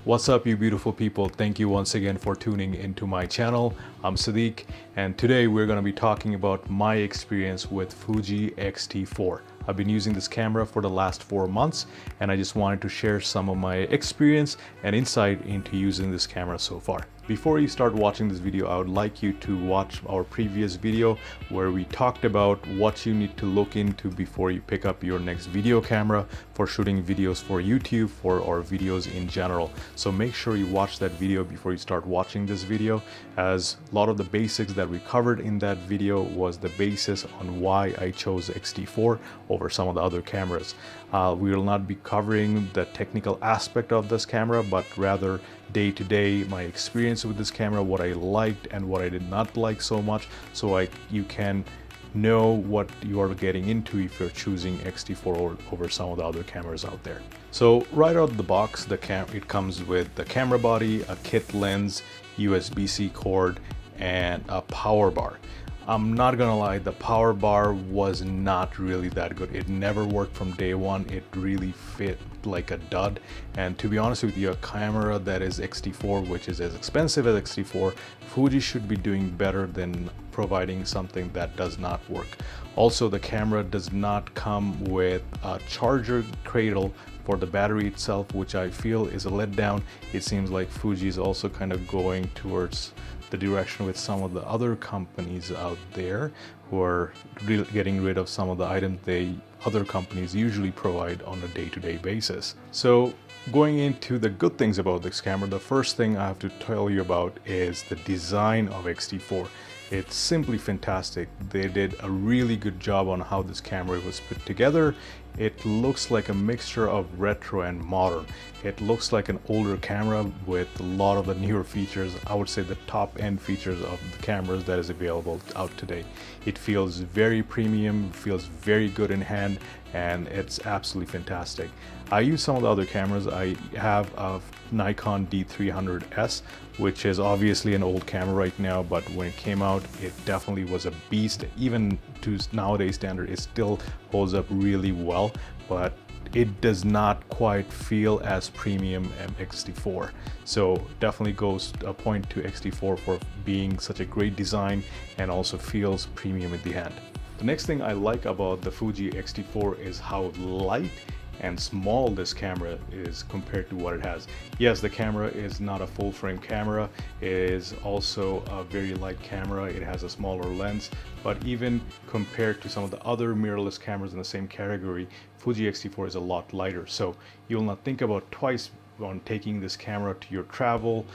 What's up, you beautiful people? Thank you once again for tuning into my channel. I'm Sadiq, and today we're going to be talking about my experience with Fuji X-T4. I've been using this camera for the last 4 months, and I just wanted to share some of my experience and insight into using this camera so far. Before you start watching this video, I would like you to watch our previous video where we talked about what you need to look into before you pick up your next video camera for shooting videos for YouTube or videos in general. So make sure you watch that video before you start watching this video, as a lot of the basics that we covered in that video was the basis on why I chose X-T4 over some of the other cameras. We will not be covering the technical aspect of this camera, but rather day-to-day my experience with this camera, what I liked and what I did not like so much, so you can know what you are getting into if you're choosing X-T4 over some of the other cameras out there. So right out of the box, it comes with the camera body, a kit lens, USB-C cord, and a power bar. I'm not gonna lie, the power bar was not really that good. It never worked from day one. It really fit like a dud. And to be honest with you, a camera that is X-T4, which is as expensive as X-T4, Fuji should be doing better than providing something that does not work. Also, the camera does not come with a charger cradle for the battery itself, which I feel is a letdown. It seems like Fuji is also kind of going towards the direction with some of the other companies out there who are getting rid of some of the items other companies usually provide on a day-to-day basis. So going into the good things about this camera, the first thing I have to tell you about is the design of X-T4. It's simply fantastic. They did a really good job on how this camera was put together. It looks like a mixture of retro and modern. It looks like an older camera with a lot of the newer features. I would say the top end features of the cameras that is available out today. It feels very premium, feels very good in hand, and it's absolutely fantastic. I use some of the other cameras. I have a Nikon D300s, which is obviously an old camera right now, but when it came out, it definitely was a beast. Even to nowadays standard, it still holds up really well, but it does not quite feel as premium as X-T4. So definitely goes a point to X-T4 for being such a great design and also feels premium in the hand. The next thing I like about the Fuji X-T4 is how light and small this camera is compared to what it has. Yes, the camera is not a full frame camera. It is also a very light camera. It has a smaller lens, but even compared to some of the other mirrorless cameras in the same category, Fuji X-T4 is a lot lighter. So you'll not think about twice on taking this camera to your travel,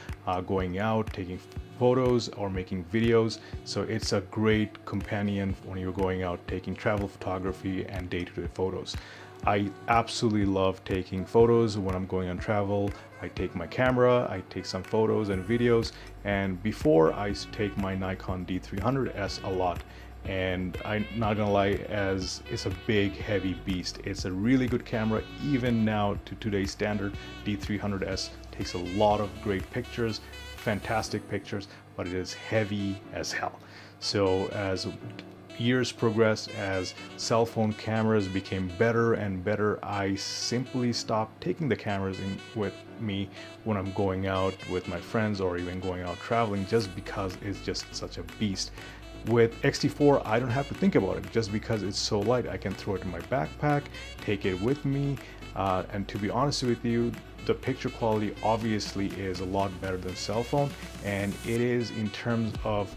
going out, taking photos or making videos. So it's a great companion when you're going out taking travel photography and day-to-day photos. I absolutely love taking photos when I'm going on travel. I take my camera, I take some photos and videos, and before I take my Nikon D300s a lot. And I'm not gonna lie, as it's a big heavy beast. It's a really good camera. Even now to today's standard, D300s takes a lot of great pictures, fantastic pictures, but it is heavy as hell. So as years progressed, as cell phone cameras became better and better, I simply stopped taking the cameras in with me when I'm going out with my friends or even going out traveling, just because it's just such a beast. With X-T4, I don't have to think about it. Just because it's so light, I can throw it in my backpack, take it with me, and to be honest with you, the picture quality obviously is a lot better than cell phone, and it is in terms of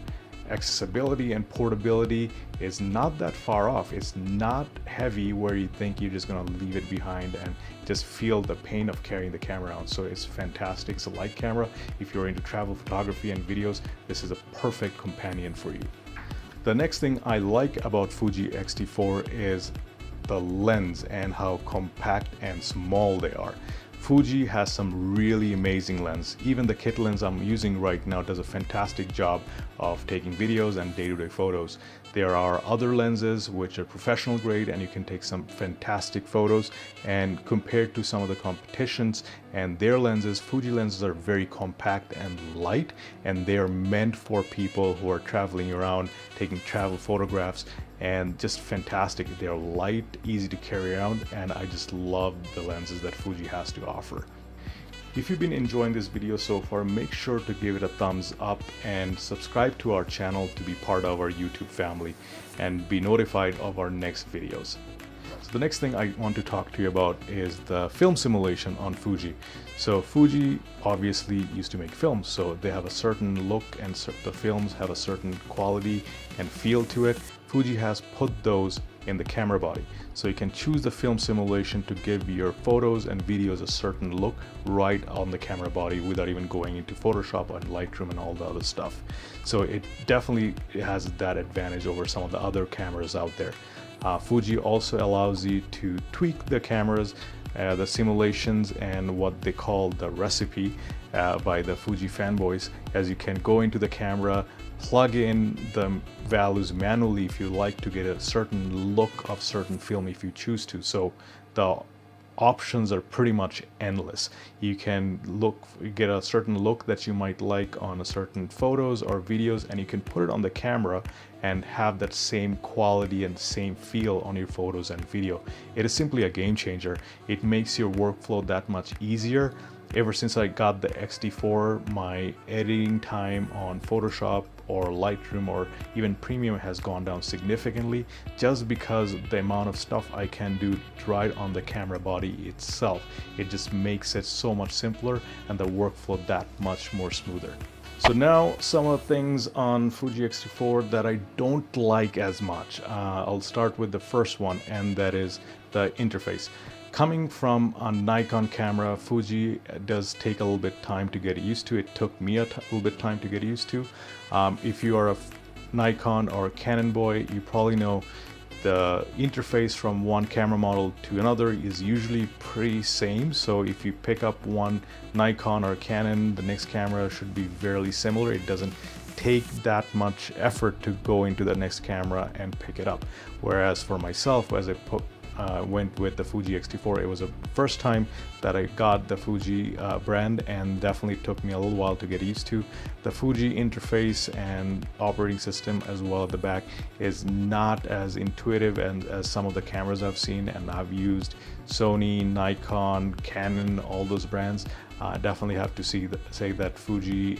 accessibility and portability is not that far off. It's not heavy where you think you're just gonna leave it behind and just feel the pain of carrying the camera around. So it's fantastic. It's a light camera. If you're into travel photography and videos, this is a perfect companion for you. The next thing I like about Fuji X-T4 is the lens and how compact and small they are. Fuji has some really amazing lens. Even the kit lens I'm using right now does a fantastic job of taking videos and day-to-day photos. There are other lenses which are professional grade and you can take some fantastic photos, and compared to some of the competitions and their lenses, Fuji lenses are very compact and light, and they are meant for people who are traveling around, taking travel photographs, and just fantastic. They're light, easy to carry around, and I just love the lenses that Fuji has to offer. If you've been enjoying this video so far, make sure to give it a thumbs up and subscribe to our channel to be part of our YouTube family and be notified of our next videos. So the next thing I want to talk to you about is the film simulation on Fuji. So Fuji obviously used to make films, so they have a certain look and the films have a certain quality and feel to it. Fuji has put those in the camera body, so you can choose the film simulation to give your photos and videos a certain look right on the camera body without even going into Photoshop and Lightroom and all the other stuff. So it definitely has that advantage over some of the other cameras out there. Fuji also allows you to tweak the cameras, the simulations, and what they call the recipe by the Fuji fanboys, as you can go into the camera, plug in the values manually if you like to get a certain look of certain film if you choose to. So the options are pretty much endless. You can get a certain look that you might like on a certain photos or videos, and you can put it on the camera and have that same quality and same feel on your photos and video. It is simply a game changer. It makes your workflow that much easier. Ever since I got the X-T4, my editing time on Photoshop or Lightroom or even Premium has gone down significantly, just because the amount of stuff I can do right on the camera body itself. It just makes it so much simpler and the workflow that much more smoother. So now some of the things on Fuji X-T4 that I don't like as much. I'll start with the first one, and that is the interface. Coming from a Nikon camera, Fuji does take a little bit time to get used to. It took me a little bit time to get used to. If you are a Nikon or Canon boy, you probably know the interface from one camera model to another is usually pretty same. So if you pick up one Nikon or Canon, the next camera should be fairly similar. It doesn't take that much effort to go into the next camera and pick it up. Whereas for myself, as I went with the Fuji X-T4, it was the first time that I got the Fuji brand, and definitely took me a little while to get used to. The Fuji interface and operating system as well at the back is not as intuitive as some of the cameras I've seen, and I've used Sony, Nikon, Canon, all those brands. Definitely have to say that Fuji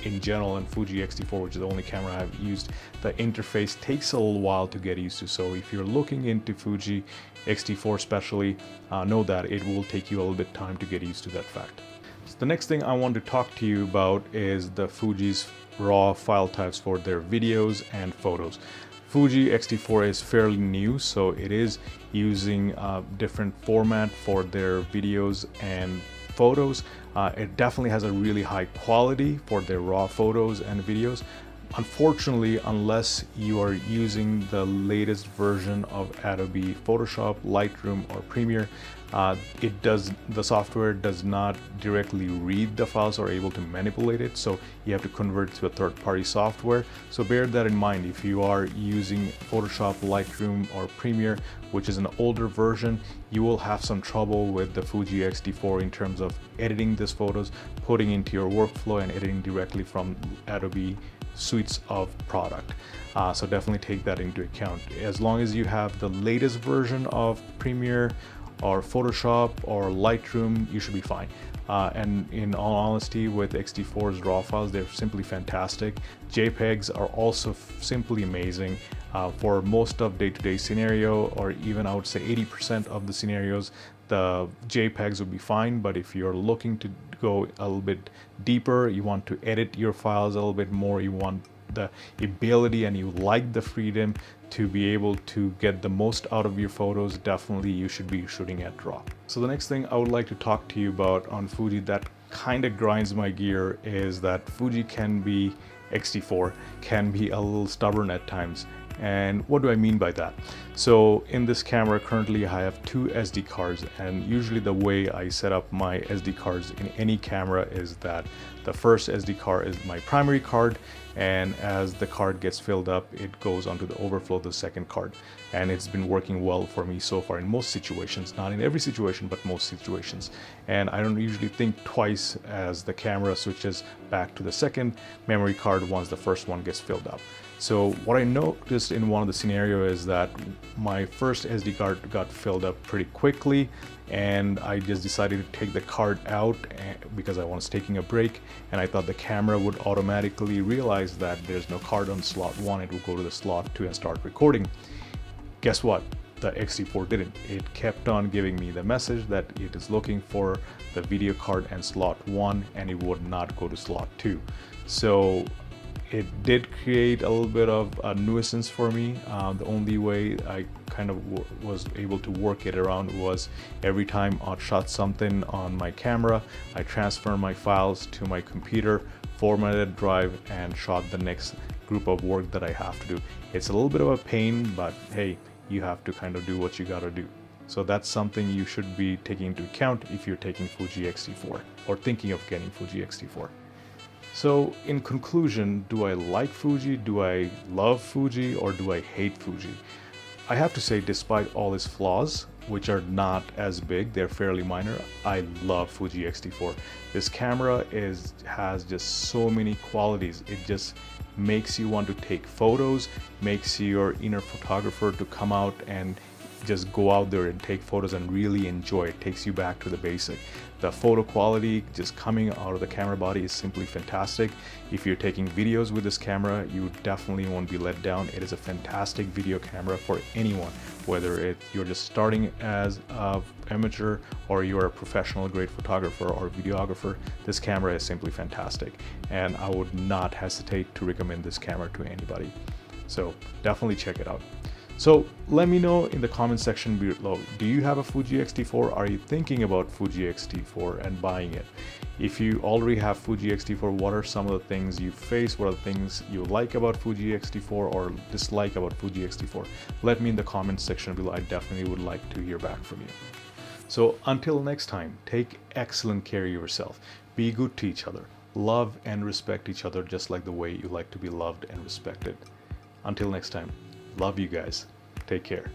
in general and Fuji X-T4, which is the only camera I've used, the interface takes a little while to get used to. So if you're looking into Fuji X-T4 especially, know that it will take you a little bit time to get used to that fact. So the next thing I want to talk to you about is the Fuji's raw file types for their videos and photos. Fuji X-T4 is fairly new, so it is using a different format for their videos and photos. It definitely has a really high quality for their raw photos and videos. Unfortunately, unless you are using the latest version of Adobe Photoshop, Lightroom, or Premiere, the software does not directly read the files or able to manipulate it, so you have to convert it to a third-party software. So bear that in mind if you are using Photoshop, Lightroom, or Premiere, which is an older version. You will have some trouble with the Fuji X-T4 in terms of editing these photos, putting into your workflow, and editing directly from Adobe suites of product. So definitely take that into account. As long as you have the latest version of Premiere or Photoshop or Lightroom, you should be fine. And in all honesty, with X-T4's raw files, they're simply fantastic. JPEGs are also simply amazing. For most of day-to-day scenario, or even I would say 80% of the scenarios, the JPEGs would be fine. But if you're looking to go a little bit deeper, you want to edit your files a little bit more, you want the ability and you like the freedom to be able to get the most out of your photos, definitely you should be shooting at RAW. So the next thing I would like to talk to you about on Fuji that kind of grinds my gear is that Fuji X-T4 can be a little stubborn at times. And what do I mean by that? So in this camera currently I have two SD cards, and usually the way I set up my SD cards in any camera is that the first SD card is my primary card, and as the card gets filled up, it goes onto the overflow of the second card. And it's been working well for me so far in most situations, not in every situation, but most situations. And I don't usually think twice as the camera switches back to the second memory card once the first one gets filled up. So what I noticed in one of the scenarios is that my first SD card got filled up pretty quickly, and I just decided to take the card out because I was taking a break, and I thought the camera would automatically realize that there's no card on slot 1. It would go to the slot 2 and start recording. Guess what? The X-T4 didn't. It kept on giving me the message that it is looking for the video card and slot 1, and it would not go to slot 2. So it did create a little bit of a nuisance for me. The only way I kind of was able to work it around was every time I shot something on my camera, I transferred my files to my computer, formatted drive, and shot the next group of work that I have to do. It's a little bit of a pain, but hey, you have to kind of do what you gotta do. So that's something you should be taking into account if you're taking Fuji X-T4 or thinking of getting Fuji X-T4. So in conclusion, do I like Fuji, do I love Fuji, or do I hate Fuji? I have to say, despite all its flaws, which are not as big, they're fairly minor, I love Fuji X-T4. This camera has just so many qualities. It just makes you want to take photos, makes your inner photographer to come out and just go out there and take photos and really enjoy it. Takes you back to the basic. The photo quality just coming out of the camera body is simply fantastic. If you're taking videos with this camera, you definitely won't be let down. It is a fantastic video camera for anyone, whether you're just starting as an amateur or you're a professional grade photographer or videographer. This camera is simply fantastic, and I would not hesitate to recommend this camera to anybody. So definitely check it out. So let me know in the comment section below, do you have a Fuji X-T4? Are you thinking about Fuji X-T4 and buying it? If you already have Fuji X-T4, what are some of the things you face? What are the things you like about Fuji X-T4 or dislike about Fuji X-T4? Let me in the comment section below. I definitely would like to hear back from you. So until next time, take excellent care of yourself. Be good to each other. Love and respect each other just like the way you like to be loved and respected. Until next time. Love you guys. Take care.